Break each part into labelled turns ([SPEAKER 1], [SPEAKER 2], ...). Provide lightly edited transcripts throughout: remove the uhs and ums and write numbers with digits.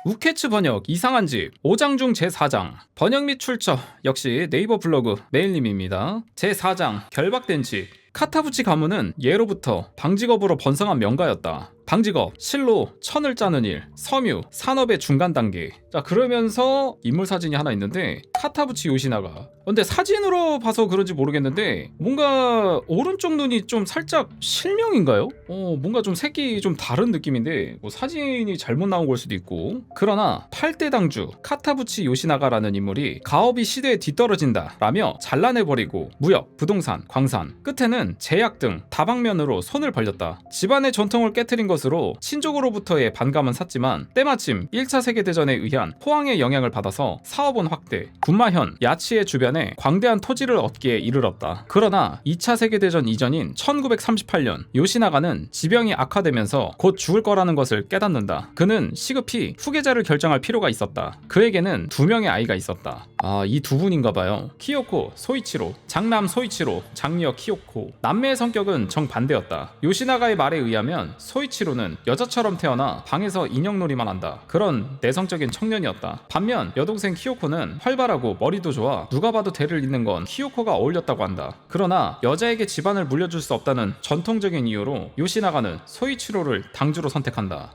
[SPEAKER 1] 우케츠 번역 이상한 집 5장 중 제4장 번역 및 출처 역시 네이버 블로그 메일님입니다. 제4장 결박된 집. 카타부치 가문은 예로부터 방직업으로 번성한 명가였다. 방직업, 실로, 천을 짜는 일, 섬유, 산업의 중간 단계. 자, 그러면서 인물 사진이 하나 있는데 카타부치 요시나가. 근데 사진으로 봐서 그런지 모르겠는데 뭔가 오른쪽 눈이 좀 살짝 실명인가요? 뭔가 좀 색이 좀 다른 느낌인데 뭐 사진이 잘못 나온 걸 수도 있고. 그러나 8대 당주 카타부치 요시나가라는 인물이 가업이 시대에 뒤떨어진다 라며 잘라내버리고 무역, 부동산, 광산, 끝에는 제약 등 다방면으로 손을 벌렸다. 집안의 전통을 깨트린 것으로 친족으로부터의 반감은 샀지만 때마침 1차 세계대전에 의한 포항의 영향을 받아서 사업원 확대, 군마현, 야치의 주변에 광대한 토지를 얻기에 이르렀다. 그러나 2차 세계대전 이전인 1938년 요시나가는 지병이 악화되면서 곧 죽을 거라는 것을 깨닫는다. 그는 시급히 후계자를 결정할 필요가 있었다. 그에게는 2명의 아이가 있었다. 이 두 분인가봐요. 키요코, 소이치로. 장남 소이치로, 장녀 키요코. 남매의 성격은 정반대였다. 요시나가의 말에 의하면 소이치로는 여자처럼 태어나 방에서 인형놀이만 한다. 그런 내성적인 청년이었다. 반면 여동생 키요코는 활발하고 머리도 좋아 누가 봐도 대를 잇는 건 키요코가 어울렸다고 한다. 그러나 여자에게 집안을 물려줄 수 없다는 전통적인 이유로 요시나가는 소이치로를 당주로 선택한다.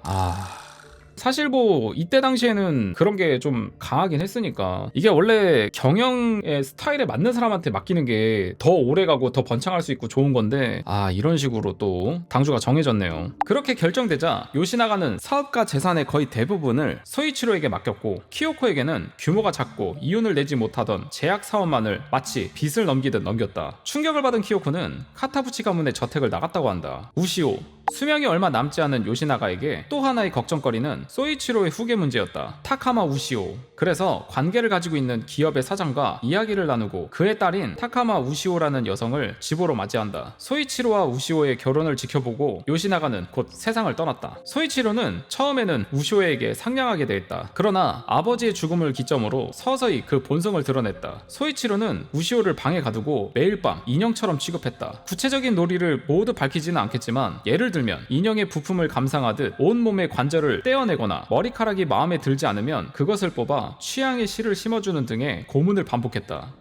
[SPEAKER 1] 사실 뭐 이때 당시에는 그런 게 좀 강하긴 했으니까 이게 원래 경영의 스타일에 맞는 사람한테 맡기는 게 더 오래가고 더 번창할 수 있고 좋은 건데 이런 식으로 또 당주가 정해졌네요. 그렇게 결정되자 요시나가는 사업가 재산의 거의 대부분을 소이치로에게 맡겼고 키요코에게는 규모가 작고 이윤을 내지 못하던 제약 사업만을 마치 빚을 넘기듯 넘겼다. 충격을 받은 키요코는 카타부치 가문의 저택을 나갔다고 한다. 우시오, 수명이 얼마 남지 않은 요시나가에게 또 하나의 걱정거리는 소이치로의 후계 문제였다. 타카마 우시오. 그래서 관계를 가지고 있는 기업의 사장과 이야기를 나누고 그의 딸인 타카마 우시오라는 여성을 집으로 맞이한다. 소이치로와 우시오의 결혼을 지켜보고 요시나가는 곧 세상을 떠났다. 소이치로는 처음에는 우시오에게 상냥하게 대했다. 그러나 아버지의 죽음을 기점으로 서서히 그 본성을 드러냈다. 소이치로는 우시오를 방에 가두고 매일 밤 인형처럼 취급했다. 구체적인 놀이를 모두 밝히지는 않겠지만 예를 들면 인형의 부품을 감상하듯 온몸의 관절을 떼어내거나 머리카락이 마음에 들지 않으면 그것을 뽑아 취향의 실을 심어주는 등의 고문을 반복했다.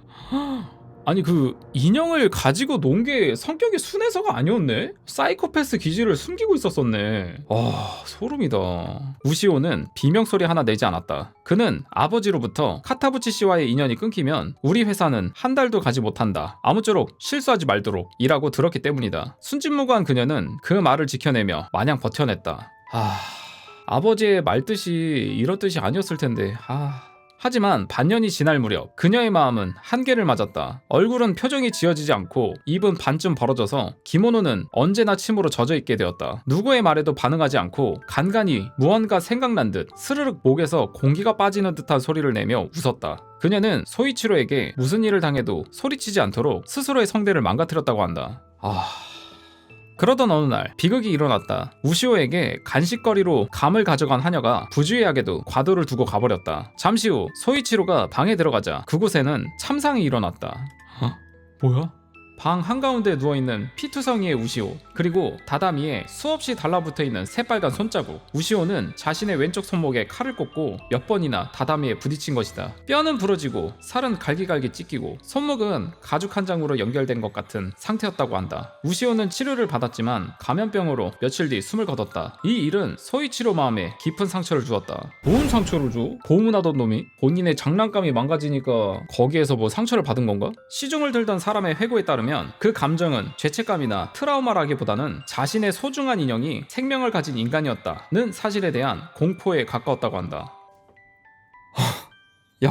[SPEAKER 1] 아니 그 인형을 가지고 논 게 성격이 순해서가 아니었네? 사이코패스 기질을 숨기고 있었었네. 소름이다. 우시오는 비명소리 하나 내지 않았다. 그는 아버지로부터 카타부치 씨와의 인연이 끊기면 우리 회사는 한 달도 가지 못한다. 아무쪼록 실수하지 말도록 이라고 들었기 때문이다. 순진무구한 그녀는 그 말을 지켜내며 마냥 버텨냈다. 아버지의 말뜻이 이런 뜻이 아니었을 텐데. 하지만 반년이 지날 무렵 그녀의 마음은 한계를 맞았다. 얼굴은 표정이 지어지지 않고 입은 반쯤 벌어져서 기모노는 언제나 침으로 젖어있게 되었다. 누구의 말에도 반응하지 않고 간간히 무언가 생각난 듯 스르륵 목에서 공기가 빠지는 듯한 소리를 내며 웃었다. 그녀는 소이치로에게 무슨 일을 당해도 소리치지 않도록 스스로의 성대를 망가뜨렸다고 한다. 그러던 어느 날 비극이 일어났다. 우시오에게 간식거리로 감을 가져간 하녀가 부주의하게도 과도를 두고 가버렸다. 잠시 후 소이치로가 방에 들어가자 그곳에는 참상이 일어났다. 뭐야? 방 한가운데 누워있는 피투성이의 우시오, 그리고 다다미에 수없이 달라붙어있는 새빨간 손자국. 우시오는 자신의 왼쪽 손목에 칼을 꽂고 몇 번이나 다다미에 부딪힌 것이다. 뼈는 부러지고 살은 갈기갈기 찢기고 손목은 가죽 한 장으로 연결된 것 같은 상태였다고 한다. 우시오는 치료를 받았지만 감염병으로 며칠 뒤 숨을 거뒀다. 이 일은 소이치로 마음에 깊은 상처를 주었다. 뭔 상처를 줘? 고문하던 놈이? 본인의 장난감이 망가지니까 거기에서 뭐 상처를 받은 건가? 시중을 들던 사람의 회고에 따르면 그 감정은 죄책감이나 트라우마라기보다는 자신의 소중한 인형이 생명을 가진 인간이었다는 사실에 대한 공포에 가까웠다고 한다. 야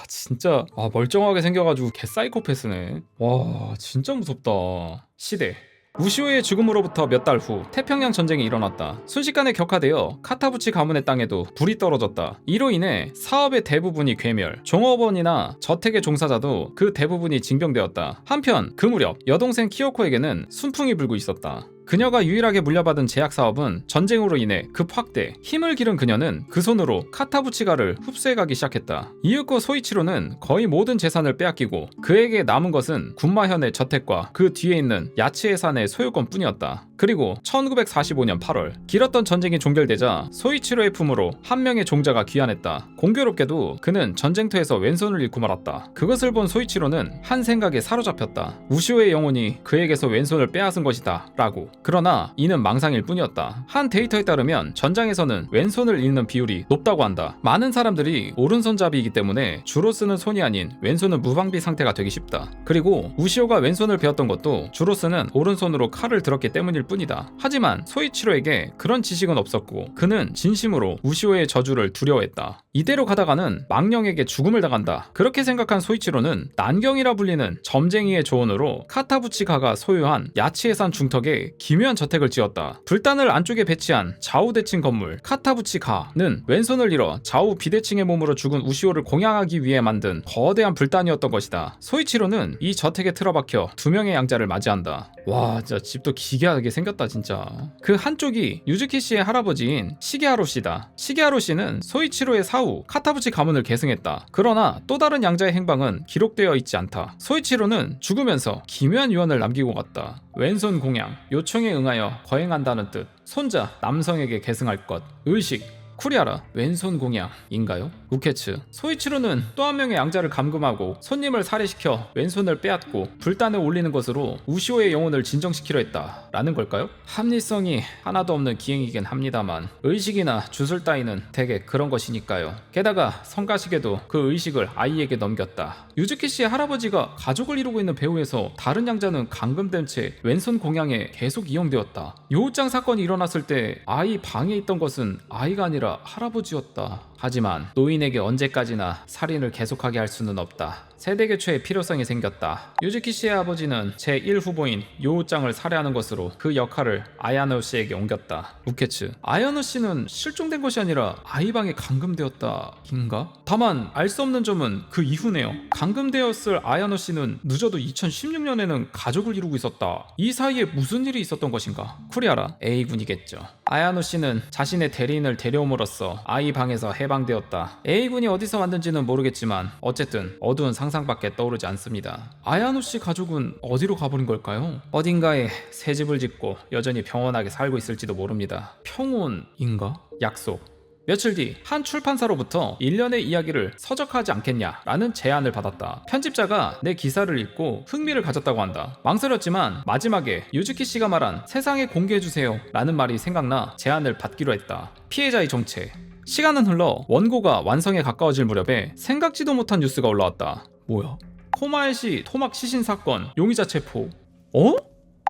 [SPEAKER 1] 진짜 멀쩡하게 생겨가지고 개 사이코패스네. 와 진짜 무섭다. 시대. 우시오의 죽음으로부터 몇 달 후 태평양 전쟁이 일어났다. 순식간에 격화되어 카타부치 가문의 땅에도 불이 떨어졌다. 이로 인해 사업의 대부분이 괴멸, 종업원이나 저택의 종사자도 그 대부분이 징병되었다. 한편 그 무렵 여동생 키요코에게는 순풍이 불고 있었다. 그녀가 유일하게 물려받은 제약 사업은 전쟁으로 인해 급 확대. 힘을 기른 그녀는 그 손으로 카타부치가를 흡수해가기 시작했다. 이윽고 소이치로는 거의 모든 재산을 빼앗기고 그에게 남은 것은 군마현의 저택과 그 뒤에 있는 야치의 산의 소유권뿐이었다. 그리고 1945년 8월 길었던 전쟁이 종결되자 소이치로의 품으로 한 명의 종자가 귀환했다. 공교롭게도 그는 전쟁터에서 왼손을 잃고 말았다. 그것을 본 소이치로는 한 생각에 사로잡혔다. 우시오의 영혼이 그에게서 왼손을 빼앗은 것이다 라고. 그러나 이는 망상일 뿐이었다. 한 데이터에 따르면 전장에서는 왼손을 잃는 비율이 높다고 한다. 많은 사람들이 오른손잡이이기 때문에 주로 쓰는 손이 아닌 왼손은 무방비 상태가 되기 쉽다. 그리고 우시오가 왼손을 배웠던 것도 주로 쓰는 오른손으로 칼을 들었기 때문일 뿐이다. 하지만 소이치로에게 그런 지식은 없었고 그는 진심으로 우시오의 저주를 두려워했다. 이대로 가다가는 망령에게 죽음을 당한다. 그렇게 생각한 소이치로는 난경이라 불리는 점쟁이의 조언으로 카타부치가가 소유한 야치에산 중턱에 기묘한 저택을 지었다. 불단을 안쪽에 배치한 좌우 대칭 건물 카타부치가는 왼손을 잃어 좌우 비대칭의 몸으로 죽은 우시오를 공양하기 위해 만든 거대한 불단이었던 것이다. 소이치로는 이 저택에 틀어박혀 두 명의 양자를 맞이한다. 와, 진짜 집도 기괴하게 생겼다 진짜. 그 한쪽이 유즈키 씨의 할아버지인 시게하로 씨다. 시게하로 씨는 소이치로의 사후 카타부치 가문을 계승했다. 그러나 또 다른 양자의 행방은 기록되어 있지 않다. 소이치로는 죽으면서 기묘한 유언을 남기고 갔다. 왼손 공양, 요청에 응하여 거행한다는 뜻. 손자, 남성에게 계승할 것. 의식, 쿠리아라, 왼손 공양인가요? 우케츠, 소이치로는 또 한 명의 양자를 감금하고 손님을 살해시켜 왼손을 빼앗고 불단에 올리는 것으로 우시오의 영혼을 진정시키려 했다 라는 걸까요? 합리성이 하나도 없는 기행이긴 합니다만 의식이나 주술 따위는 대개 그런 것이니까요. 게다가 성가시게도 그 의식을 아이에게 넘겼다. 유즈키 씨의 할아버지가 가족을 이루고 있는 배후에서 다른 양자는 감금된 채 왼손 공양에 계속 이용되었다. 요우짱 사건이 일어났을 때 아이 방에 있던 것은 아이가 아니라 할아버지였다. 하지만 노인에게 언제까지나 살인을 계속하게 할 수는 없다. 세대 교체의 필요성이 생겼다. 유즈키 씨의 아버지는 제1후보인 요우짱을 살해하는 것으로 그 역할을 아야노 씨에게 옮겼다. 우케츠, 아야노 씨는 실종된 것이 아니라 아이 방에 감금되었다인가? 다만 알 수 없는 점은 그 이후네요. 감금되었을 아야노 씨는 늦어도 2016년에는 가족을 이루고 있었다. 이 사이에 무슨 일이 있었던 것인가? 쿠리아라, A군이겠죠. 아야노 씨는 자신의 대리인을 데려옴으로써 아이 방에서 해방되었다. A군이 어디서 왔는지는 모르겠지만 어쨌든 어두운 상상밖에 떠오르지 않습니다. 아야노 씨 가족은 어디로 가버린 걸까요? 어딘가에 새 집을 짓고 여전히 평온하게 살고 있을지도 모릅니다. 평온인가? 약속. 며칠 뒤 한 출판사로부터 일련의 이야기를 서적하지 않겠냐라는 제안을 받았다. 편집자가 내 기사를 읽고 흥미를 가졌다고 한다. 망설였지만 마지막에 유즈키 씨가 말한 세상에 공개해주세요 라는 말이 생각나 제안을 받기로 했다. 피해자의 정체. 시간은 흘러 원고가 완성에 가까워질 무렵에 생각지도 못한 뉴스가 올라왔다. 뭐야? 코마에시 토막 시신 사건 용의자 체포. 어?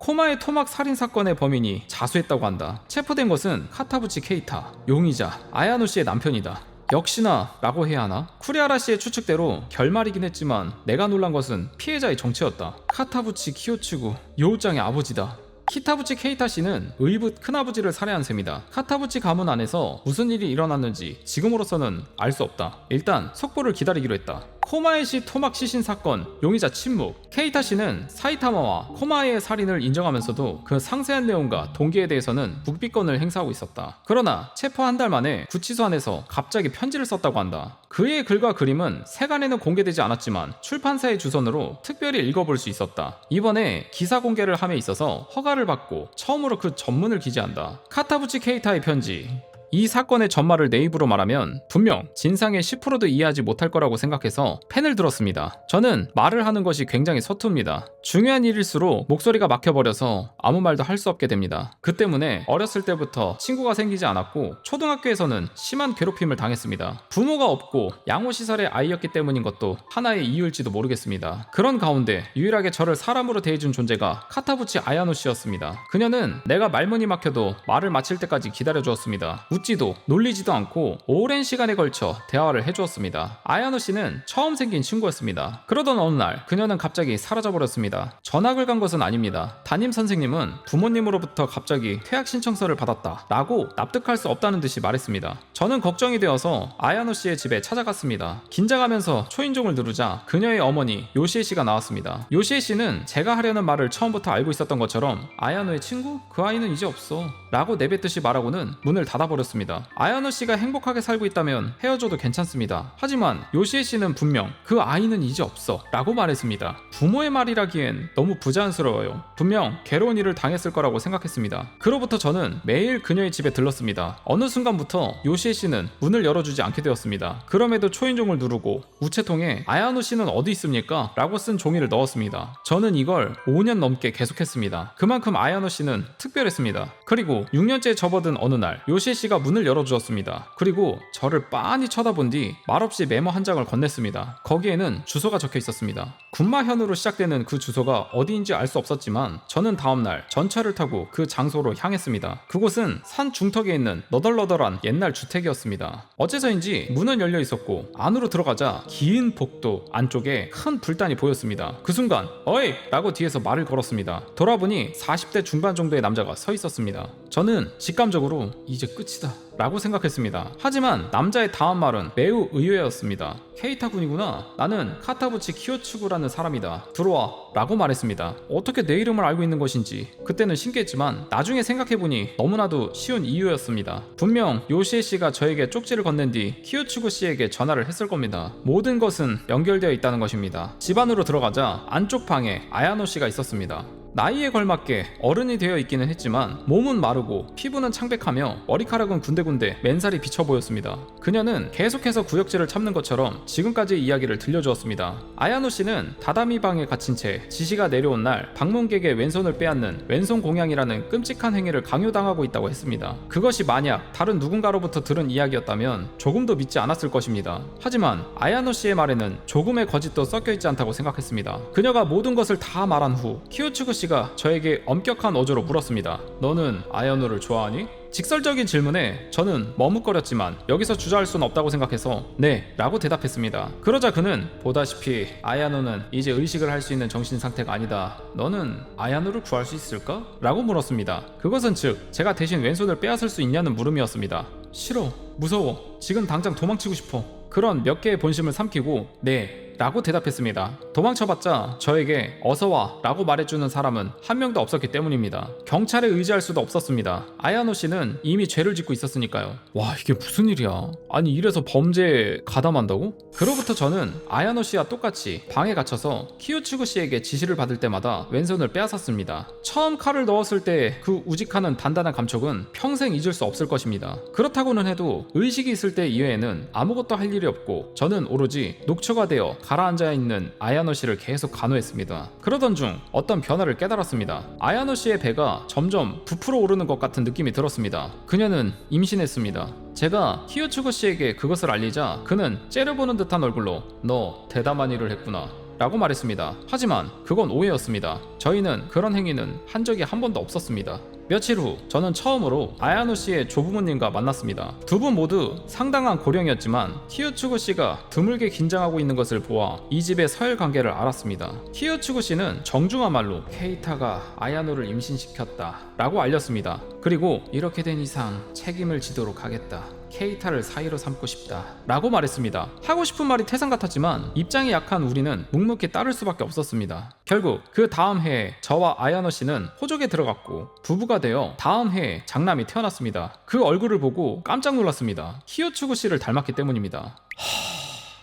[SPEAKER 1] 코마의 토막 살인 사건의 범인이 자수했다고 한다. 체포된 것은 카타부치 케이타, 용의자 아야노 씨의 남편이다. 역시나 라고 해야 하나? 쿠리아라 씨의 추측대로 결말이긴 했지만 내가 놀란 것은 피해자의 정체였다. 카타부치 키요츠구, 요우짱의 아버지다. 키타부치 케이타 씨는 의붓 큰아버지를 살해한 셈이다. 카타부치 가문 안에서 무슨 일이 일어났는지 지금으로서는 알 수 없다. 일단 속보를 기다리기로 했다. 코마에시 토막 시신 사건 용의자 침묵. 케이타 씨는 사이타마와 코마에의 살인을 인정하면서도 그 상세한 내용과 동기에 대해서는 묵비권을 행사하고 있었다. 그러나 체포 한 달 만에 구치소 안에서 갑자기 편지를 썼다고 한다. 그의 글과 그림은 세간에는 공개되지 않았지만 출판사의 주선으로 특별히 읽어볼 수 있었다. 이번에 기사 공개를 함에 있어서 허가를 받고 처음으로 그 전문을 기재한다. 카타부치 케이타의 편지. 이 사건의 전말을 내 입으로 말하면 분명 진상의 10%도 이해하지 못할 거라고 생각해서 펜을 들었습니다. 저는 말을 하는 것이 굉장히 서투릅니다. 중요한 일일수록 목소리가 막혀버려서 아무 말도 할 수 없게 됩니다. 그 때문에 어렸을 때부터 친구가 생기지 않았고 초등학교에서는 심한 괴롭힘을 당했습니다. 부모가 없고 양호시설의 아이였기 때문인 것도 하나의 이유일지도 모르겠습니다. 그런 가운데 유일하게 저를 사람으로 대해준 존재가 카타부치 아야노 씨였습니다. 그녀는 내가 말문이 막혀도 말을 마칠 때까지 기다려주었습니다. 웃지도 놀리지도 않고 오랜 시간에 걸쳐 대화를 해주었습니다. 아야노 씨는 처음 생긴 친구였습니다. 그러던 어느 날 그녀는 갑자기 사라져버렸습니다. 전학을 간 것은 아닙니다. 담임 선생님은 부모님으로부터 갑자기 퇴학 신청서를 받았다 라고 납득할 수 없다는 듯이 말했습니다. 저는 걱정이 되어서 아야노 씨의 집에 찾아갔습니다. 긴장하면서 초인종을 누르자 그녀의 어머니 요시에 씨가 나왔습니다. 요시에 씨는 제가 하려는 말을 처음부터 알고 있었던 것처럼 아야노의 친구? 그 아이는 이제 없어 라고 내뱉듯이 말하고는 문을 닫아버렸습니다. 아야노 씨가 행복하게 살고 있다면 헤어져도 괜찮습니다. 하지만 요시에 씨는 분명 그 아이는 이제 없어 라고 말했습니다. 부모의 말이라기엔 너무 부자연스러워요. 분명 괴로운 일을 당했을 거라고 생각했습니다. 그로부터 저는 매일 그녀의 집에 들렀습니다. 어느 순간부터 요시에 씨는 문을 열어주지 않게 되었습니다. 그럼에도 초인종을 누르고 우체통에 아야노 씨는 어디 있습니까? 라고 쓴 종이를 넣었습니다. 저는 이걸 5년 넘게 계속했습니다. 그만큼 아야노 씨는 특별했습니다. 그리고 6년째 접어든 어느 날 요시에 씨가 문을 열어주었습니다. 그리고 저를 빤히 쳐다본 뒤 말없이 메모 한 장을 건넸습니다. 거기에는 주소가 적혀 있었습니다. 군마현으로 시작되는 그 주소가 어디인지 알 수 없었지만 저는 다음날 전차를 타고 그 장소로 향했습니다. 그곳은 산 중턱에 있는 너덜너덜한 옛날 주택이었습니다. 어째서인지 문은 열려 있었고 안으로 들어가자 긴 복도 안쪽에 큰 불단이 보였습니다. 그 순간 어이! 라고 뒤에서 말을 걸었습니다. 돌아보니 40대 중반 정도의 남자가 서 있었습니다. 저는 직감적으로 이제 끝이다 라고 생각했습니다. 하지만 남자의 다음 말은 매우 의외였습니다. 케이타 군이구나. 나는 카타부치 키요츠구라는 사람이다. 들어와 라고 말했습니다. 어떻게 내 이름을 알고 있는 것인지 그때는 신기했지만 나중에 생각해보니 너무나도 쉬운 이유였습니다. 분명 요시에 씨가 저에게 쪽지를 건넨 뒤 키요츠구 씨에게 전화를 했을 겁니다. 모든 것은 연결되어 있다는 것입니다. 집 안으로 들어가자 안쪽 방에 아야노 씨가 있었습니다. 나이에 걸맞게 어른이 되어 있기는 했지만 몸은 마르고 피부는 창백하며 머리카락은 군데군데 맨살이 비쳐 보였습니다. 그녀는 계속해서 구역질을 참는 것처럼 지금까지의 이야기를 들려주었습니다. 아야노 씨는 다다미 방에 갇힌 채 지시가 내려온 날 방문객의 왼손을 빼앗는 왼손 공양이라는 끔찍한 행위를 강요당하고 있다고 했습니다. 그것이 만약 다른 누군가로부터 들은 이야기였다면 조금도 믿지 않았을 것입니다. 하지만 아야노 씨의 말에는 조금의 거짓도 섞여있지 않다고 생각했습니다. 그녀가 모든 것을 다 말한 후 키요츠구 씨가 저에게 엄격한 어조로 물었습니다. 너는 아야노를 좋아하니? 직설적인 질문에 저는 머뭇거렸지만 여기서 주저할 수는 없다고 생각해서 네 라고 대답했습니다. 그러자 그는 보다시피 아야노는 이제 의식을 할 수 있는 정신 상태가 아니다. 너는 아야노를 구할 수 있을까? 라고 물었습니다. 그것은 즉 제가 대신 왼손을 빼앗을 수 있냐는 물음이었습니다. 싫어, 무서워, 지금 당장 도망치고 싶어. 그런 몇 개의 본심을 삼키고 네 라고 대답했습니다. 도망쳐봤자 저에게 어서와 라고 말해주는 사람은 한 명도 없었기 때문입니다. 경찰에 의지할 수도 없었습니다. 아야노 씨는 이미 죄를 짓고 있었으니까요. 와, 이게 무슨 일이야. 아니 이래서 범죄에 가담한다고? 그로부터 저는 아야노 씨와 똑같이 방에 갇혀서 키요츠구 씨에게 지시를 받을 때마다 왼손을 빼앗았습니다. 처음 칼을 넣었을 때 그 우직하는 단단한 감촉은 평생 잊을 수 없을 것입니다. 그렇다고는 해도 의식이 있을 때 이외에는 아무것도 할 일이 없고 저는 오로지 녹초가 되어 가라앉아 있는 아야노 씨를 계속 간호했습니다. 그러던 중 어떤 변화를 깨달았습니다. 아야노 씨의 배가 점점 부풀어 오르는 것 같은 느낌이 들었습니다. 그녀는 임신했습니다. 제가 키요츠구 씨에게 그것을 알리자 그는 째려보는 듯한 얼굴로 너 대담한 일을 했구나 라고 말했습니다. 하지만 그건 오해였습니다. 저희는 그런 행위는 한 적이 한 번도 없었습니다. 며칠 후 저는 처음으로 아야노 씨의 조부모님과 만났습니다. 두 분 모두 상당한 고령이었지만 키요츠구 씨가 드물게 긴장하고 있는 것을 보아 이 집의 서열 관계를 알았습니다. 키요츠구 씨는 정중한 말로 케이타가 아야노를 임신시켰다 라고 알렸습니다. 그리고 이렇게 된 이상 책임을 지도록 하겠다. 케이타를 사이로 삼고 싶다 라고 말했습니다. 하고 싶은 말이 태산 같았지만 입장이 약한 우리는 묵묵히 따를 수밖에 없었습니다. 결국 그 다음 해에 저와 아야노 씨는 호적에 들어갔고 부부가 되어 다음 해에 장남이 태어났습니다. 그 얼굴을 보고 깜짝 놀랐습니다. 키요츠구 씨를 닮았기 때문입니다.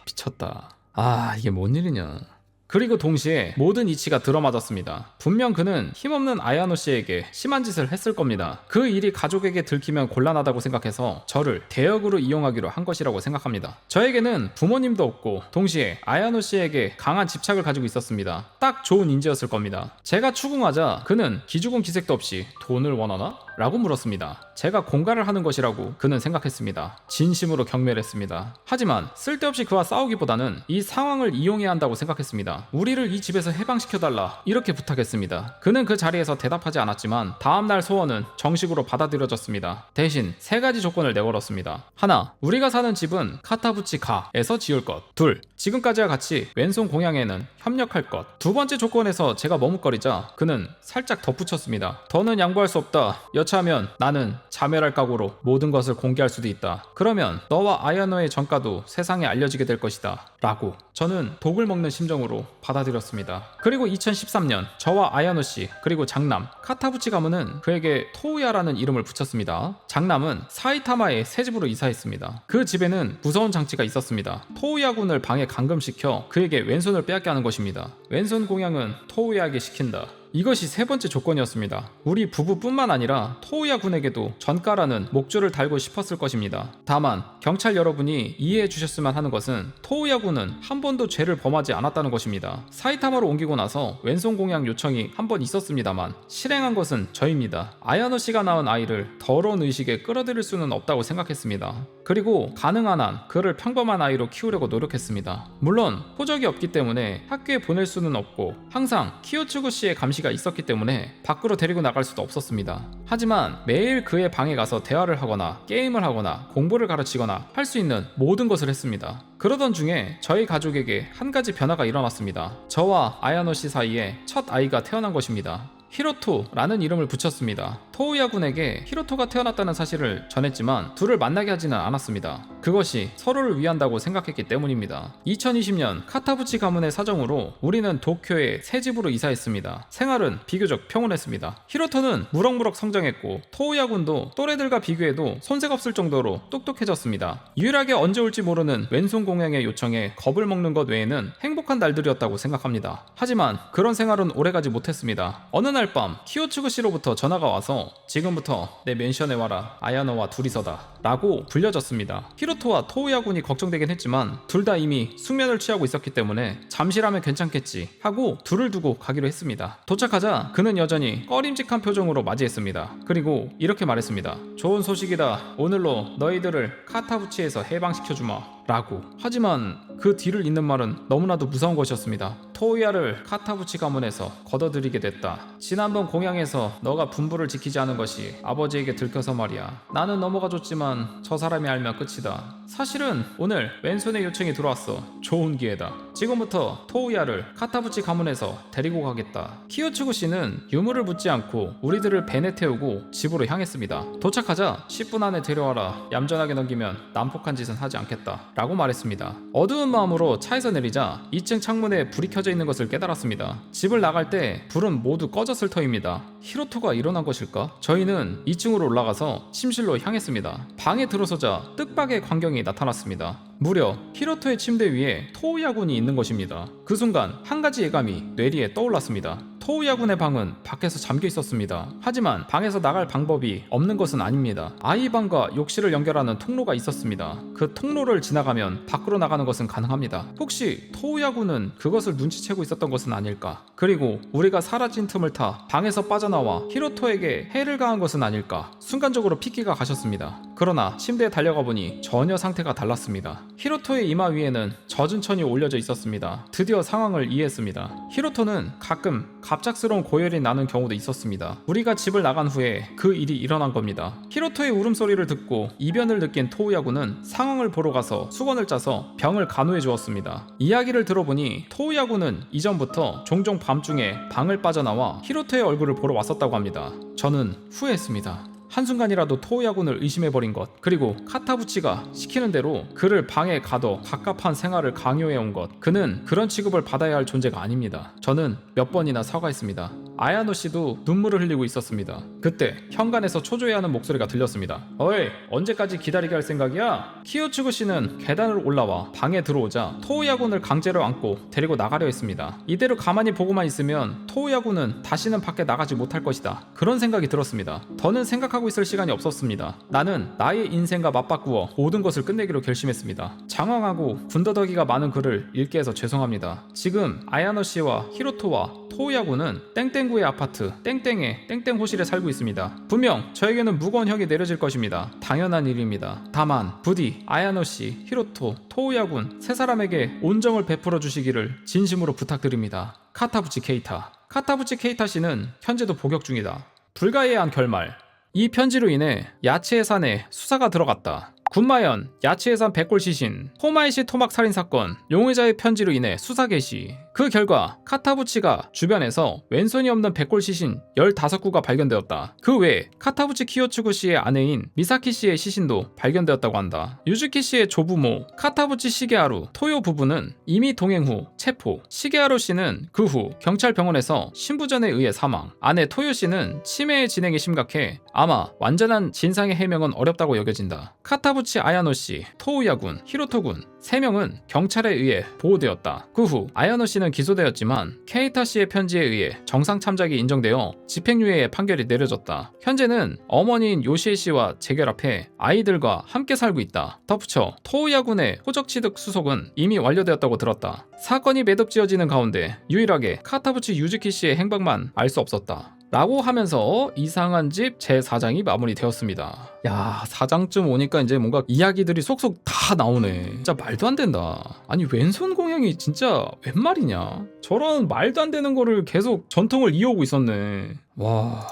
[SPEAKER 1] 미쳤다. 아, 이게 뭔 일이냐. 그리고 동시에 모든 이치가 들어맞았습니다. 분명 그는 힘없는 아야노 씨에게 심한 짓을 했을 겁니다. 그 일이 가족에게 들키면 곤란하다고 생각해서 저를 대역으로 이용하기로 한 것이라고 생각합니다. 저에게는 부모님도 없고 동시에 아야노 씨에게 강한 집착을 가지고 있었습니다. 딱 좋은 인재였을 겁니다. 제가 추궁하자 그는 기죽은 기색도 없이 돈을 원하나? 라고 물었습니다. 제가 공갈을 하는 것이라고 그는 생각했습니다. 진심으로 경멸했습니다. 하지만 쓸데없이 그와 싸우기보다는 이 상황을 이용해야 한다고 생각했습니다. 우리를 이 집에서 해방시켜달라 이렇게 부탁했습니다. 그는 그 자리에서 대답하지 않았지만 다음날 소원은 정식으로 받아들여졌습니다. 대신 3가지 조건을 내걸었습니다. 하나, 우리가 사는 집은 카타부치 가에서 지을 것. 둘, 지금까지와 같이 왼손 공양에는 협력할 것. 두 번째 조건에서 제가 머뭇거리자 그는 살짝 덧붙였습니다. 더는 양보할 수 없다. 여친 여차하면 나는 자멸할 각오로 모든 것을 공개할 수도 있다. 그러면 너와 아야노의 전과도 세상에 알려지게 될 것이다. 라고 저는 독을 먹는 심정으로 받아들였습니다. 그리고 2013년 저와 아야노 씨 그리고 장남 카타부치 가문은 그에게 토우야라는 이름을 붙였습니다. 장남은 사이타마의 새 집으로 이사했습니다. 그 집에는 무서운 장치가 있었습니다. 토우야 군을 방에 감금시켜 그에게 왼손을 빼앗게 하는 것입니다. 왼손 공양은 토우야에게 시킨다. 이것이 세 번째 조건이었습니다. 우리 부부뿐만 아니라 토우야 군에게도 전가라는 목줄을 달고 싶었을 것입니다. 다만 경찰 여러분이 이해해 주셨으면 하는 것은 토우야 군은 한 번도 죄를 범하지 않았다는 것입니다. 사이타마로 옮기고 나서 왼손 공양 요청이 한 번 있었습니다만 실행한 것은 저입니다. 아야노 씨가 낳은 아이를 더러운 의식에 끌어들일 수는 없다고 생각했습니다. 그리고 가능한 한 그를 평범한 아이로 키우려고 노력했습니다. 물론 호적이 없기 때문에 학교에 보낼 수는 없고 항상 키요츠구 씨의 감시가 있었기 때문에 밖으로 데리고 나갈 수도 없었습니다. 하지만 매일 그의 방에 가서 대화를 하거나 게임을 하거나 공부를 가르치거나 할 수 있는 모든 것을 했습니다. 그러던 중에 저희 가족에게 한 가지 변화가 일어났습니다. 저와 아야노 씨 사이에 첫 아이가 태어난 것입니다. 히로토라는 이름을 붙였습니다. 토우야 군에게 히로토가 태어났다는 사실을 전했지만 둘을 만나게 하지는 않았습니다. 그것이 서로를 위한다고 생각했기 때문입니다. 2020년 카타부치 가문의 사정으로 우리는 도쿄에 새 집으로 이사했습니다. 생활은 비교적 평온했습니다. 히로토는 무럭무럭 성장했고 토우야 군도 또래들과 비교해도 손색 없을 정도로 똑똑해졌습니다. 유일하게 언제 올지 모르는 왼손 공양의 요청에 겁을 먹는 것 외에는 행복한 날들이었다고 생각합니다. 하지만 그런 생활은 오래가지 못했습니다. 어느 날 밤 키요츠구 씨로부터 전화가 와서 지금부터 내 맨션에 와라, 아야노와 둘이서다 라고 불려졌습니다. 히로토와 토우야 군이 걱정되긴 했지만 둘 다 이미 숙면을 취하고 있었기 때문에 잠시라면 괜찮겠지 하고 둘을 두고 가기로 했습니다. 도착하자 그는 여전히 꺼림직한 표정으로 맞이했습니다. 그리고 이렇게 말했습니다. 좋은 소식이다. 오늘로 너희들을 카타부치에서 해방시켜주마 라고. 하지만 그 뒤를 잇는 말은 너무나도 무서운 것이었습니다. 토우야를 카타부치 가문에서 걷어들이게 됐다. 지난번 공양에서 너가 분부를 지키지 않은 것이 아버지에게 들켜서 말이야. 나는 넘어가줬지만 저 사람이 알면 끝이다. 사실은 오늘 왼손의 요청이 들어왔어. 좋은 기회다. 지금부터 토우야를 카타부치 가문에서 데리고 가겠다. 키요츠구 씨는 유무를 묻지 않고 우리들을 벤에 태우고 집으로 향했습니다. 도착하자 10분 안에 데려와라. 얌전하게 넘기면 난폭한 짓은 하지 않겠다 라고 말했습니다. 어두운 마음으로 차에서 내리자 2층 창문에 불이 켜져 있는 것을 깨달았습니다. 집을 나갈 때 불은 모두 꺼졌을 터입니다. 히로토가 일어난 것일까? 저희는 2층으로 올라가서 침실로 향했습니다. 방에 들어서자 뜻밖의 광경이 나타났습니다. 무려 히로토의 침대 위에 토우야 군이 있는 것입니다. 그 순간 한 가지 예감이 뇌리에 떠올랐습니다. 토우야 군의 방은 밖에서 잠겨 있었습니다. 하지만 방에서 나갈 방법이 없는 것은 아닙니다. 아이 방과 욕실을 연결하는 통로가 있었습니다. 그 통로를 지나가면 밖으로 나가는 것은 가능합니다. 혹시 토우야 군은 그것을 눈치채고 있었던 것은 아닐까? 그리고 우리가 사라진 틈을 타 방에서 빠져나와 히로토에게 해를 가한 것은 아닐까? 순간적으로 피키가 가셨습니다. 그러나 침대에 달려가 보니 전혀 상태가 달랐습니다. 히로토의 이마 위에는 젖은 천이 올려져 있었습니다. 드디어 상황을 이해했습니다. 히로토는 가끔 갑작스러운 고열이 나는 경우도 있었습니다. 우리가 집을 나간 후에 그 일이 일어난 겁니다. 히로토의 울음소리를 듣고 이변을 느낀 토우야 군은 상황을 보러 가서 수건을 짜서 병을 간호해 주었습니다. 이야기를 들어보니 토우야 군은 이전부터 종종 밤중에 방을 빠져나와 히로토의 얼굴을 보러 왔었다고 합니다. 저는 후회했습니다. 한순간이라도 토우야 군을 의심해버린 것, 그리고 카타부치가 시키는 대로 그를 방에 가둬 갑갑한 생활을 강요해온 것, 그는 그런 취급을 받아야 할 존재가 아닙니다. 저는 몇 번이나 사과했습니다. 아야노 씨도 눈물을 흘리고 있었습니다. 그때 현관에서 초조해하는 목소리가 들렸습니다. 어이, 언제까지 기다리게 할 생각이야? 키요츠구 씨는 계단을 올라와 방에 들어오자 토우야 군을 강제로 안고 데리고 나가려 했습니다. 이대로 가만히 보고만 있으면 토우야 군은 다시는 밖에 나가지 못할 것이다. 그런 생각이 들었습니다. 더는 생각하고 있을 시간이 없었습니다. 나는 나의 인생과 맞바꾸어 모든 것을 끝내기로 결심했습니다. 장황하고 군더더기가 많은 글을 읽게 해서 죄송합니다. 지금 아야노 씨와 히로토와 토우야 군은 땡땡구의 아파트 땡땡의 땡땡호실에 살고 있습니다. 분명 저에게는 무거운 형이 내려질 것입니다. 당연한 일입니다. 다만 부디 아야노 씨, 히로토, 토우야 군 세 사람에게 온정을 베풀어 주시기를 진심으로 부탁드립니다. 카타부치 케이타. 카타부치 케이타 씨는 현재도 복역 중이다. 불가이해한 결말. 이 편지로 인해 야치해산에 수사가 들어갔다. 군마현, 야치해산 백골 시신, 호마이시 토막 살인 사건, 용의자의 편지로 인해 수사 개시. 그 결과 카타부치가 주변에서 왼손이 없는 백골 시신 15구가 발견되었다. 그 외에 카타부치 키요츠구 씨의 아내인 미사키 씨의 시신도 발견되었다고 한다. 유즈키 씨의 조부모 카타부치 시게하루 토요 부부는 이미 동행 후 체포, 시게하루 씨는 그 후 경찰병원에서 신부전에 의해 사망, 아내 토요 씨는 치매의 진행이 심각해 아마 완전한 진상의 해명은 어렵다고 여겨진다. 카타부치 아야노 씨, 토우야군, 히로토군 3명은 경찰에 의해 보호되었다. 그 후 아야노 씨는 기소되었지만 케이타 씨의 편지에 의해 정상 참작이 인정되어 집행유예의 판결이 내려졌다. 현재는 어머니인 요시에 씨와 재결합해 아이들과 함께 살고 있다. 덧붙여 토우야군의 호적취득 수속은 이미 완료되었다고 들었다. 사건이 매듭지어지는 가운데 유일하게 카타부치 유즈키 씨의 행방만 알 수 없었다. 라고 하면서 이상한 집 제4장이 마무리되었습니다. 야, 4장쯤 오니까 이제 뭔가 이야기들이 속속 다 나오네. 진짜 말도 안 된다. 아니 왼손 공양이 진짜 웬 말이냐. 저런 말도 안 되는 거를 계속 전통을 이어오고 있었네. 와.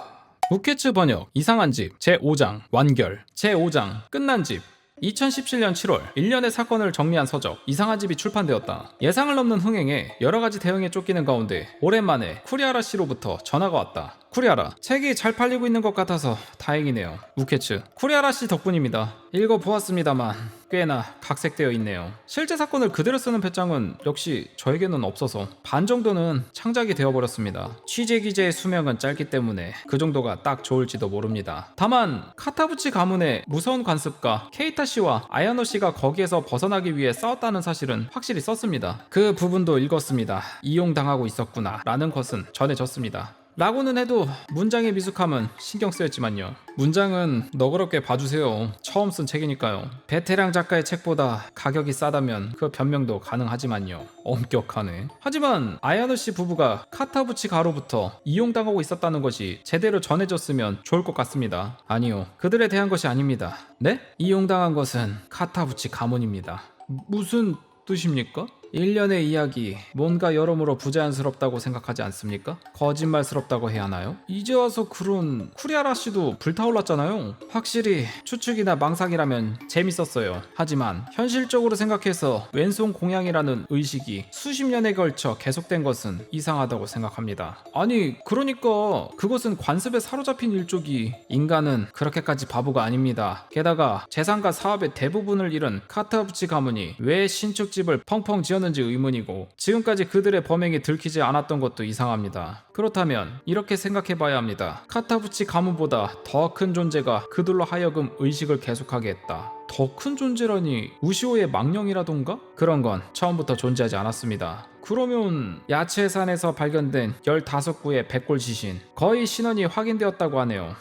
[SPEAKER 1] 우케츠 번역 이상한 집 제5장 완결 제5장 끝난 집 2017년 7월 1년의 사건을 정리한 서적 이상한 집이 출판되었다. 예상을 넘는 흥행에 여러가지 대응에 쫓기는 가운데 오랜만에 쿠리하라 씨로부터 전화가 왔다. 쿠리하라, 책이 잘 팔리고 있는 것 같아서 다행이네요. 우케츠, 쿠리하라 씨 덕분입니다. 읽어보았습니다만 꽤나 각색되어 있네요. 실제 사건을 그대로 쓰는 배짱은 역시 저에게는 없어서 반 정도는 창작이 되어버렸습니다. 취재 기재의 수명은 짧기 때문에 그 정도가 딱 좋을지도 모릅니다. 다만 카타부치 가문의 무서운 관습과 케이타 씨와 아야노 씨가 거기에서 벗어나기 위해 싸웠다는 사실은 확실히 썼습니다. 그 부분도 읽었습니다. 이용당하고 있었구나 라는 것은 전해졌습니다. 라고는 해도 문장의 미숙함은 신경 쓰였지만요. 문장은 너그럽게 봐주세요. 처음 쓴 책이니까요. 베테랑 작가의 책보다 가격이 싸다면 그 변명도 가능하지만요. 엄격하네. 하지만 아야노 씨 부부가 카타부치 가로부터 이용당하고 있었다는 것이 제대로 전해졌으면 좋을 것 같습니다. 아니요, 그들에 대한 것이 아닙니다. 네? 이용당한 것은 카타부치 가문입니다. 무슨 뜻입니까? 1년의 이야기, 뭔가 여러모로 부자연스럽다고 생각하지 않습니까? 거짓말스럽다고 해야 하나요? 이제 와서 그런 쿠리하라 씨도 불타올랐잖아요. 확실히 추측이나 망상이라면 재밌었어요. 하지만 현실적으로 생각해서 왼손 공양이라는 의식이 수십 년에 걸쳐 계속된 것은 이상하다고 생각합니다. 아니 그러니까 그것은 관습에 사로잡힌 일족이 인간은 그렇게까지 바보가 아닙니다. 게다가 재산과 사업의 대부분을 잃은 카타부치 가문이 왜 신축집을 펑펑 지었는지 의문이고 지금까지 그들의 범행이 들키지 않았던 것도 이상합니다. 그렇다면 이렇게 생각해봐야 합니다. 카타부치 가문보다 더 큰 존재가 그들로 하여금 의식을 계속하게 했다. 더 큰 존재라니 우시오의 망령이라던가? 그런 건 처음부터 존재하지 않았습니다. 그러면 야채산에서 발견된 15구의 백골 시신 거의 신원이 확인되었다고 하네요.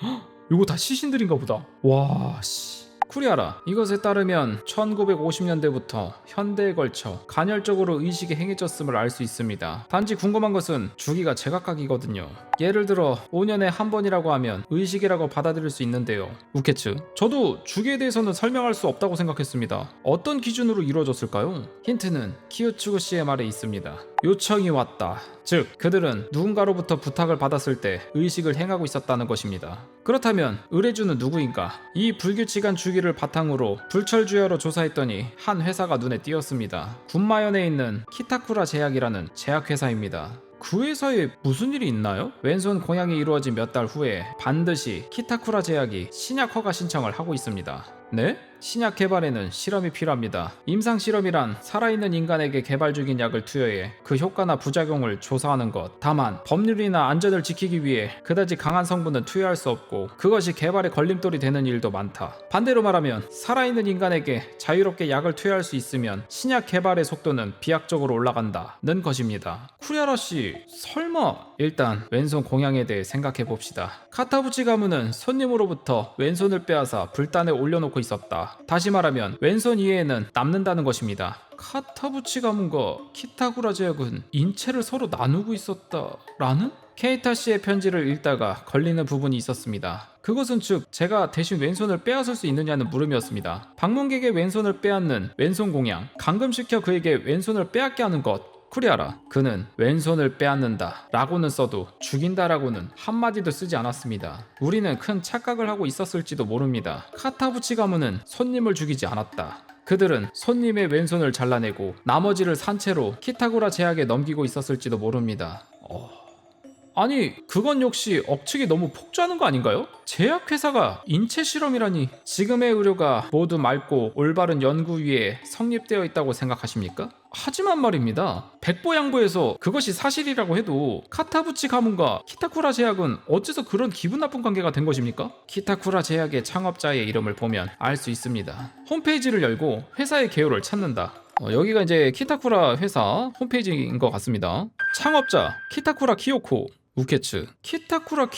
[SPEAKER 1] 헉, 이거 다 시신들인가 보다. 와 씨. 쿠리하라, 이것에 따르면 1950년대부터 현대에 걸쳐 간헐적으로 의식이 행해졌음을 알 수 있습니다. 단지 궁금한 것은 주기가 제각각이거든요. 예를 들어 5년에 한 번이라고 하면 의식이라고 받아들일 수 있는데요. 우케츠, 저도 주기에 대해서는 설명할 수 없다고 생각했습니다. 어떤 기준으로 이루어졌을까요? 힌트는 키요츠구 씨의 말에 있습니다. 요청이 왔다. 즉 그들은 누군가로부터 부탁을 받았을 때 의식을 행하고 있었다는 것입니다. 그렇다면 의뢰주는 누구인가? 이 불규칙한 주기를 바탕으로 불철주야로 조사했더니 한 회사가 눈에 띄었습니다. 군마현에 있는 키타쿠라 제약이라는 제약회사입니다. 그 회사에 무슨 일이 있나요? 왼손 공양이 이루어진 몇 달 후에 반드시 키타쿠라 제약이 신약 허가 신청을 하고 있습니다. 네? 신약 개발에는 실험이 필요합니다. 임상 실험이란 살아있는 인간에게 개발 중인 약을 투여해 그 효과나 부작용을 조사하는 것. 다만 법률이나 안전을 지키기 위해 그다지 강한 성분은 투여할 수 없고 그것이 개발의 걸림돌이 되는 일도 많다. 반대로 말하면 살아있는 인간에게 자유롭게 약을 투여할 수 있으면 신약 개발의 속도는 비약적으로 올라간다는 것입니다. 쿠리하라 씨, 설마? 일단 왼손 공양에 대해 생각해 봅시다. 카타부치 가문은 손님으로부터 왼손을 빼앗아 불단에 올려놓고 있었다. 다시 말하면 왼손 이외에는 남는다는 것입니다. 카타부치 가문과 키타쿠라 제약은 인체를 서로 나누고 있었다라는? 케이타 씨의 편지를 읽다가 걸리는 부분이 있었습니다. 그것은 즉 제가 대신 왼손을 빼앗을 수 있느냐는 물음이었습니다. 방문객의 왼손을 빼앗는 왼손 공양, 감금시켜 그에게 왼손을 빼앗게 하는 것. 쿠리하라, 그는 왼손을 빼앗는다 라고는 써도 죽인다 라고는 한마디도 쓰지 않았습니다. 우리는 큰 착각을 하고 있었을지도 모릅니다. 카타부치 가문은 손님을 죽이지 않았다. 그들은 손님의 왼손을 잘라내고 나머지를 산채로 키타쿠라 제약에 넘기고 있었을지도 모릅니다. 아니 그건 역시 억측이 너무 폭주하는 거 아닌가요? 제약회사가 인체 실험이라니. 지금의 의료가 모두 맑고 올바른 연구 위에 성립되어 있다고 생각하십니까? 하지만 말입니다. 백보양보에서 그것이 사실이라고 해도 카타부치 가문과 키타쿠라 제약은 어째서 그런 기분 나쁜 관계가 된 것입니까? 키타쿠라 제약의 창업자의 이름을 보면 알 수 있습니다. 홈페이지를 열고 회사의 개요를 찾는다. 여기가 이제 키타쿠라 회사 홈페이지인 것 같습니다. 창업자 키타쿠라 키요코 우케츠. 키타쿠라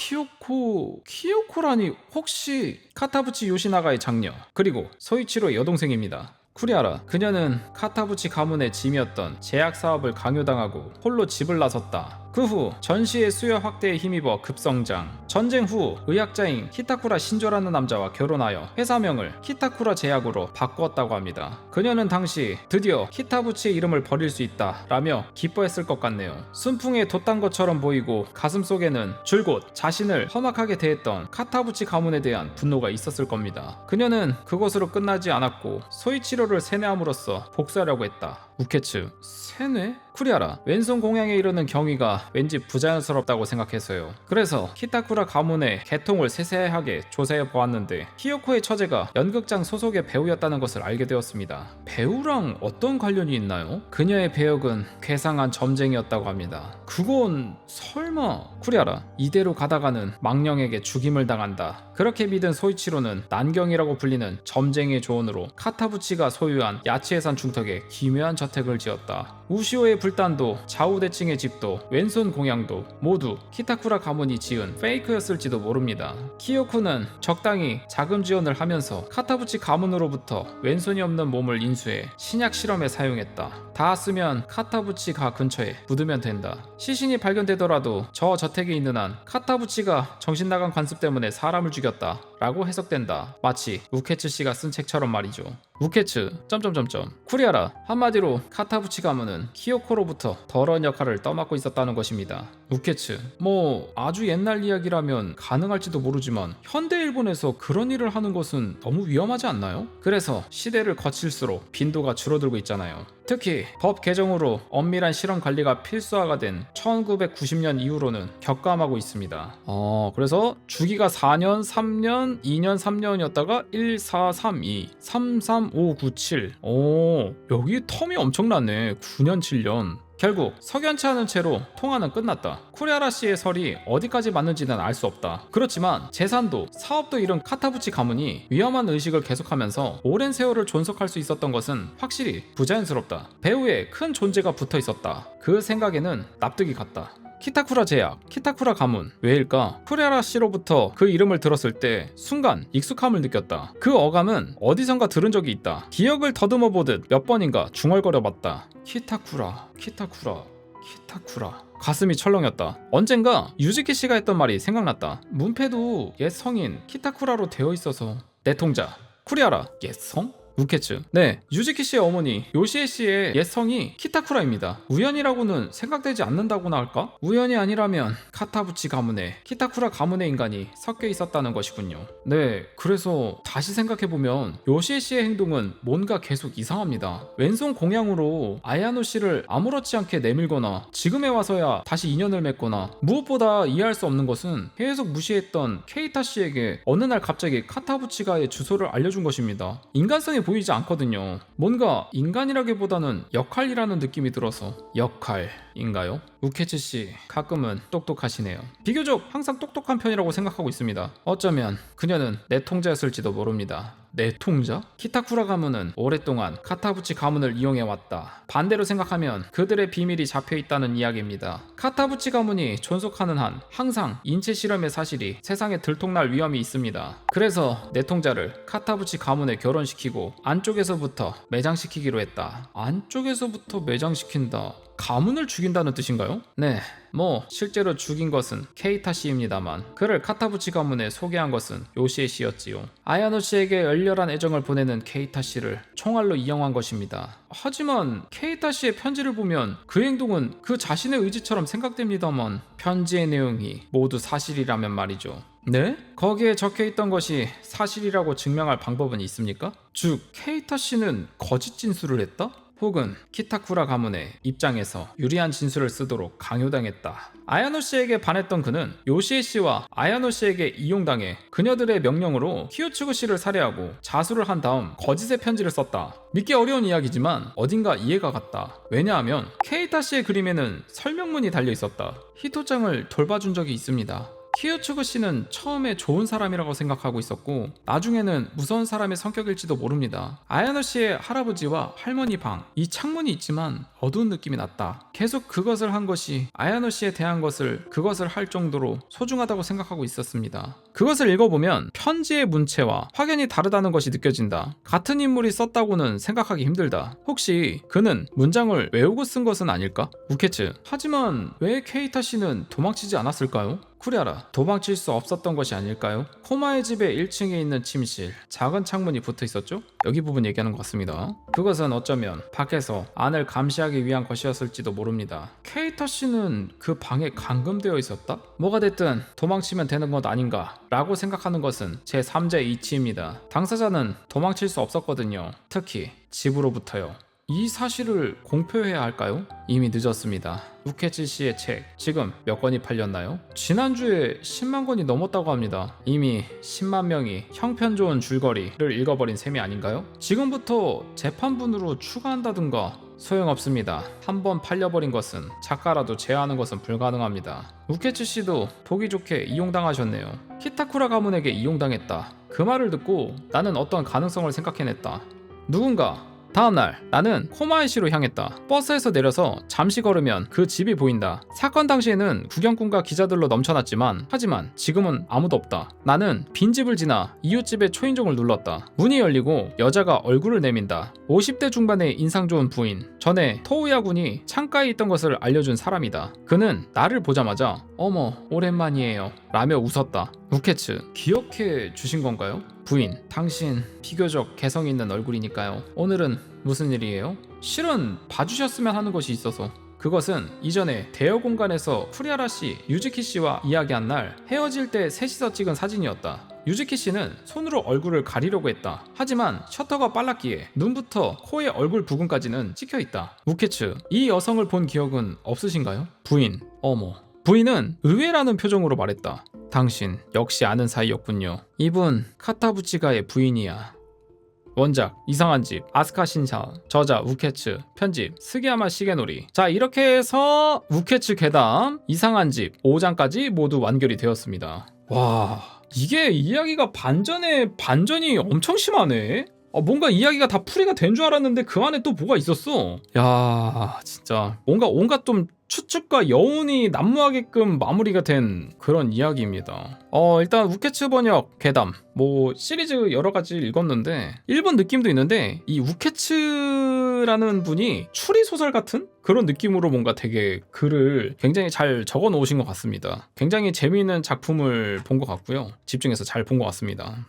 [SPEAKER 1] 키요코라니 혹시 카타부치 요시나가의 장녀 그리고 소이치로의 여동생입니다. 쿠리하라. 그녀는 카타부치 가문의 짐이었던 제약 사업을 강요당하고 홀로 집을 나섰다. 그 후 전시의 수요 확대에 힘입어 급성장. 전쟁 후 의학자인 키타쿠라 신조라는 남자와 결혼하여 회사명을 키타쿠라 제약으로 바꾸었다고 합니다. 그녀는 당시 드디어 키타부치의 이름을 버릴 수 있다 라며 기뻐했을 것 같네요. 순풍에 돛단 것처럼 보이고 가슴속에는 줄곧 자신을 험악하게 대했던 카타부치 가문에 대한 분노가 있었을 겁니다. 그녀는 그것으로 끝나지 않았고 소이치로를 세뇌함으로써 복수하려고 했다. 우케츠. 세뇌? 쿠리하라. 왼손 공양에 이르는 경위가 왠지 부자연스럽다고 생각했어요. 그래서 키타쿠라 가문의 계통을 세세하게 조사해 보았는데 키요코의 처제가 연극장 소속의 배우였다는 것을 알게 되었습니다. 배우랑 어떤 관련이 있나요? 그녀의 배역은 괴상한 점쟁이였다고 합니다. 그건 설마... 쿠리하라. 이대로 가다가는 망령에게 죽임을 당한다. 그렇게 믿은 소이치로는 난경이라고 불리는 점쟁이의 조언으로 카타부치가 소유한 야치해산 중턱에 기묘한 저택을 지었다. 우시오의 불단도 좌우대칭의 집도 왼손 공양도 모두 키타쿠라 가문이 지은 페이크였을지도 모릅니다. 키요코는 적당히 자금 지원을 하면서 카타부치 가문으로부터 왼손이 없는 몸을 인수해 신약 실험에 사용했다. 다 쓰면 카타부치 가 근처에 묻으면 된다. 시신이 발견되더라도 저 저택에 있는 한 카타부치가 정신나간 관습 때문에 사람을 죽였다 라고 해석된다. 마치 우케츠 씨가 쓴 책처럼 말이죠. 우케츠... 쿠리하라. 한마디로 카타부치 가문은 키요코로부터 더러운 역할을 떠맡고 있었다는 것입니다. 우케츠. 뭐 아주 옛날 이야기라면 가능할지도 모르지만 현대 일본에서 그런 일을 하는 것은 너무 위험하지 않나요? 그래서 시대를 거칠수록 빈도가 줄어들고 있잖아요. 특히 법 개정으로 엄밀한 실험 관리가 필수화가 된 1990년 이후로는 격감하고 있습니다. 그래서 주기가 4년, 3년, 2년, 3년이었다가 1, 4, 3, 2, 3, 3, 5, 9, 7. 여기 텀이 엄청나네. 9년, 7년. 결국 석연치 않은 채로 통화는 끝났다. 쿠리하라 씨의 설이 어디까지 맞는지는 알 수 없다. 그렇지만 재산도 사업도 잃은 카타부치 가문이 위험한 의식을 계속하면서 오랜 세월을 존속할 수 있었던 것은 확실히 부자연스럽다. 배우에 큰 존재가 붙어 있었다. 그 생각에는 납득이 갔다. 키타쿠라 제약, 키타쿠라 가문. 왜일까? 쿠리하라 씨로부터 그 이름을 들었을 때 순간 익숙함을 느꼈다. 그 어감은 어디선가 들은 적이 있다. 기억을 더듬어 보듯 몇 번인가 중얼거려 봤다. 키타쿠라. 가슴이 철렁였다. 언젠가 유즈키 씨가 했던 말이 생각났다. 문패도 옛 성인 키타쿠라로 되어 있어서. 내 통자 쿠리하라. 옛 성? 우케츠. 네, 유즈키 씨의 어머니 요시에 씨의 옛 성이 키타쿠라입니다. 우연이라고는 생각되지 않는다고나 할까? 우연이 아니라면 카타부치 가문에 키타쿠라 가문의 인간이 섞여 있었다는 것이군요. 네, 그래서 다시 생각해보면 요시에 씨의 행동은 뭔가 계속 이상합니다. 왼손 공양으로 아야노 씨를 아무렇지 않게 내밀거나 지금에 와서야 다시 인연을 맺거나, 무엇보다 이해할 수 없는 것은 계속 무시했던 케이타 씨에게 어느 날 갑자기 카타부치가의 주소를 알려준 것입니다. 인간성이 보이지 않거든요. 뭔가 인간이라기보다는 역할이라는 느낌이 들어서. 역할인가요? 우케츠 씨 가끔은 똑똑하시네요. 비교적 항상 똑똑한 편이라고 생각하고 있습니다. 어쩌면 그녀는 내통자였을지도 모릅니다. 내통자? 키타쿠라 가문은 오랫동안 카타부치 가문을 이용해왔다. 반대로 생각하면 그들의 비밀이 잡혀있다는 이야기입니다. 카타부치 가문이 존속하는 한 항상 인체 실험의 사실이 세상에 들통날 위험이 있습니다. 그래서 내통자를 카타부치 가문에 결혼시키고 안쪽에서부터 매장시키기로 했다. 안쪽에서부터 매장시킨다. 가문을 죽인다는 뜻인가요? 네, 뭐 실제로 죽인 것은 케이타 씨입니다만 그를 카타부치 가문에 소개한 것은 요시에 씨였지요. 아야노 씨에게 열렬한 애정을 보내는 케이타 씨를 총알로 이용한 것입니다. 하지만 케이타 씨의 편지를 보면 그 행동은 그 자신의 의지처럼 생각됩니다만 편지의 내용이 모두 사실이라면 말이죠. 네? 거기에 적혀있던 것이 사실이라고 증명할 방법은 있습니까? 즉, 케이타 씨는 거짓 진술을 했다? 혹은 키타쿠라 가문의 입장에서 유리한 진술을 쓰도록 강요당했다. 아야노 씨에게 반했던 그는 요시에 씨와 아야노 씨에게 이용당해 그녀들의 명령으로 키요츠구 씨를 살해하고 자수를 한 다음 거짓의 편지를 썼다. 믿기 어려운 이야기지만 어딘가 이해가 갔다. 왜냐하면 케이타 씨의 그림에는 설명문이 달려 있었다. 히토장을 돌봐준 적이 있습니다. 키요츠구 씨는 처음에 좋은 사람이라고 생각하고 있었고 나중에는 무서운 사람의 성격일지도 모릅니다. 아야노 씨의 할아버지와 할머니 방, 이 창문이 있지만 어두운 느낌이 났다. 계속 그것을 한 것이 아야노 씨에 대한 그것을 할 정도로 소중하다고 생각하고 있었습니다. 그것을 읽어보면 편지의 문체와 확연히 다르다는 것이 느껴진다. 같은 인물이 썼다고는 생각하기 힘들다. 혹시 그는 문장을 외우고 쓴 것은 아닐까? 우케츠. 하지만 왜 케이타 씨는 도망치지 않았을까요? 쿠리아라, 도망칠 수 없었던 것이 아닐까요? 코마의 집의 1층에 있는 침실, 작은 창문이 붙어 있었죠? 여기 부분 얘기하는 것 같습니다. 그것은 어쩌면 밖에서 안을 감시하기 위한 것이었을지도 모릅니다. 케이타 씨는 그 방에 감금되어 있었다? 뭐가 됐든 도망치면 되는 것 아닌가 라고 생각하는 것은 제 3자 이치입니다. 당사자는 도망칠 수 없었거든요. 특히 집으로부터요. 이 사실을 공표해야 할까요? 이미 늦었습니다. 우케치 씨의 책 지금 몇 권이 팔렸나요? 지난주에 10만 권이 넘었다고 합니다. 이미 10만 명이 형편 좋은 줄거리를 읽어버린 셈이 아닌가요? 지금부터 재판분으로 추가한다든가 소용없습니다. 한번 팔려버린 것은 작가라도 제어하는 것은 불가능합니다. 우케치 씨도 보기 좋게 이용당하셨네요. 키타쿠라 가문에게 이용당했다. 그 말을 듣고 나는 어떤 가능성을 생각해냈다. 누군가 다음날 나는 코마에시로 향했다. 버스에서 내려서 잠시 걸으면 그 집이 보인다. 사건 당시에는 구경꾼과 기자들로 넘쳐났지만 하지만 지금은 아무도 없다. 나는 빈집을 지나 이웃집의 초인종을 눌렀다. 문이 열리고 여자가 얼굴을 내민다. 50대 중반의 인상 좋은 부인, 전에 토우야 군이 창가에 있던 것을 알려준 사람이다. 그는 나를 보자마자 어머 오랜만이에요 라며 웃었다. 우케츠, 기억해 주신 건가요? 부인, 당신 비교적 개성 있는 얼굴이니까요. 오늘은 무슨 일이에요? 실은 봐주셨으면 하는 것이 있어서. 그것은 이전에 대여 공간에서 쿠리아라 씨, 유즈키 씨와 이야기한 날 헤어질 때 셋이서 찍은 사진이었다. 유즈키 씨는 손으로 얼굴을 가리려고 했다. 하지만 셔터가 빨랐기에 눈부터 코의 얼굴 부분까지는 찍혀 있다. 우케츠, 이 여성을 본 기억은 없으신가요? 부인, 어머. 부인은 의외라는 표정으로 말했다. 당신 역시 아는 사이였군요. 이분 카타부치가의 부인이야. 원작 이상한 집, 아스카 신사, 저자 우케츠, 편집 스기야마 시게노리. 자, 이렇게 해서 우케츠 괴담 이상한 집 5장까지 모두 완결이 되었습니다. 와, 이게 이야기가 반전이 엄청 심하네. 뭔가 이야기가 다 풀이가 된 줄 알았는데 그 안에 또 뭐가 있었어. 야, 진짜 뭔가 온갖 좀 추측과 여운이 난무하게끔 마무리가 된 그런 이야기입니다. 일단 우케츠 번역 괴담 시리즈 여러 가지 읽었는데 일본 느낌도 있는데 이 우케츠라는 분이 추리소설 같은 그런 느낌으로 뭔가 되게 글을 굉장히 잘 적어 놓으신 것 같습니다. 굉장히 재미있는 작품을 본 것 같고요. 집중해서 잘 본 것 같습니다.